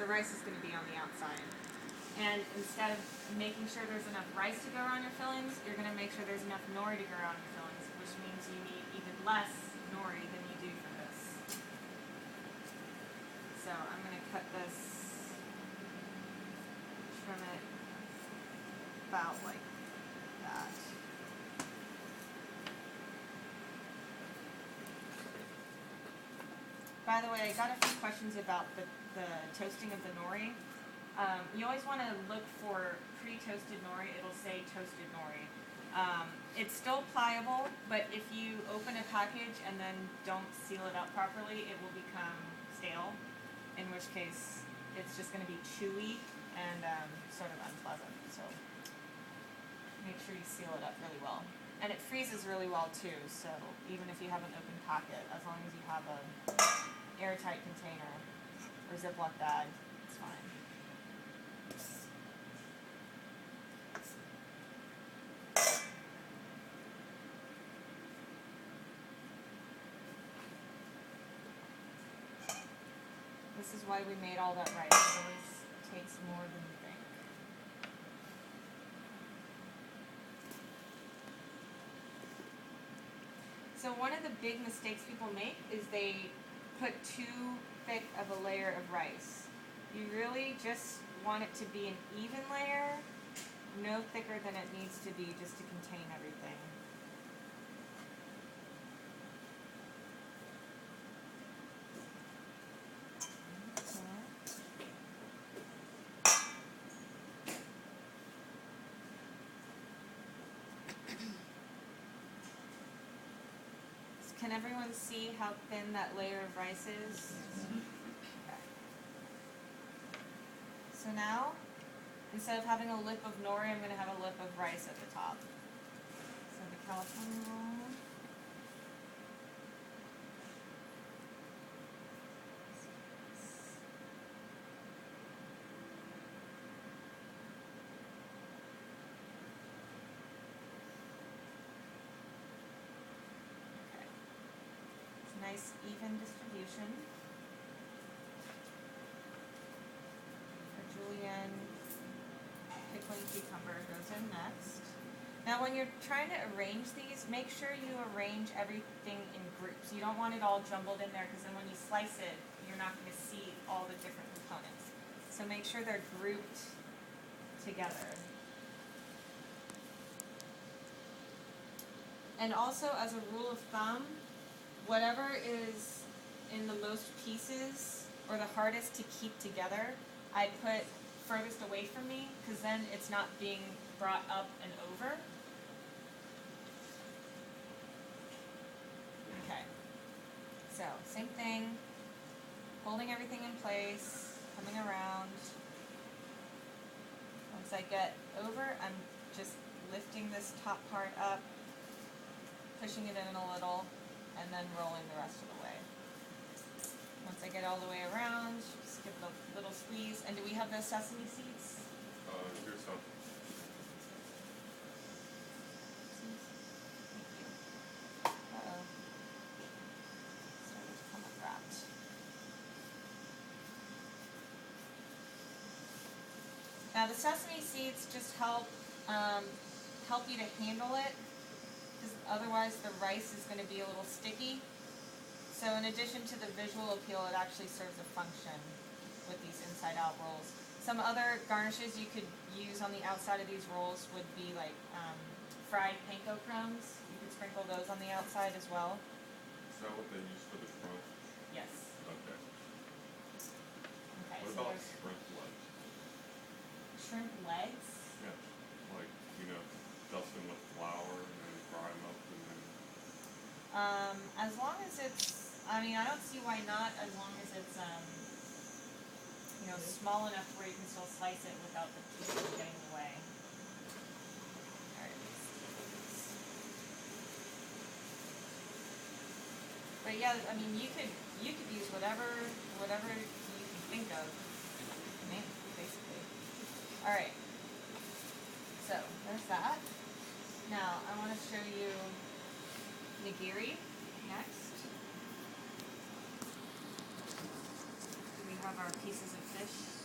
the rice is going to be on the outside. And instead of making sure there's enough rice to go around your fillings, you're going to make sure there's enough nori to go around your fillings, which means you need even less nori than you do for this. So I'm going to cut this, trim it about like that. By the way, I got a few questions about the toasting of the nori. You always want to look for pre-toasted nori. It'll say toasted nori. It's still pliable, but if you open a package and then don't seal it up properly, it will become stale, in which case it's just going to be chewy and sort of unpleasant. So make sure you seal it up really well. And it freezes really well too, so even if you have an open packet, as long as you have an airtight container or Ziploc bag, it's fine. This is why we made all that rice. It always takes more than you think. So one of the big mistakes people make is they put too thick of a layer of rice. You really just want it to be an even layer, no thicker than it needs to be just to contain everything. Can everyone see how thin that layer of rice is? Okay. So now, instead of having a lip of nori, I'm going to have a lip of rice at the top. So the California roll. Nice even distribution. For julienne, pickling cucumber goes in next. Now when you're trying to arrange these, make sure you arrange everything in groups. You don't want it all jumbled in there because then when you slice it, you're not going to see all the different components. So make sure they're grouped together. And also, as a rule of thumb, whatever is in the most pieces or the hardest to keep together, I put furthest away from me because then it's not being brought up and over. Okay. So, same thing. Holding everything in place, coming around. Once I get over, I'm just lifting this top part up, pushing it in a little, and then rolling the rest of the way. Once I get all the way around, just give it a little squeeze. And do we have the sesame seeds? Here's some. Uh-oh. Started to come unwrapped. Now the sesame seeds just help you to handle it, because otherwise the rice is going to be a little sticky. So in addition to the visual appeal, it actually serves a function with these inside-out rolls. Some other garnishes you could use on the outside of these rolls would be like fried panko crumbs. You could sprinkle those on the outside as well. Is that what they use for the crunch? Yes. Okay. Okay. What So about there's shrimp legs? shrimp legs. Yeah. Like, dust them with flour and then fry them up and then... As long as it's, I don't see why not, as long as it's, small enough where you can still slice it without the pieces getting in the way. Alright. But yeah, you could use whatever you can think of, basically. Alright. So, there's that. Now, I want to show you nigiri next. We have our pieces of fish. fish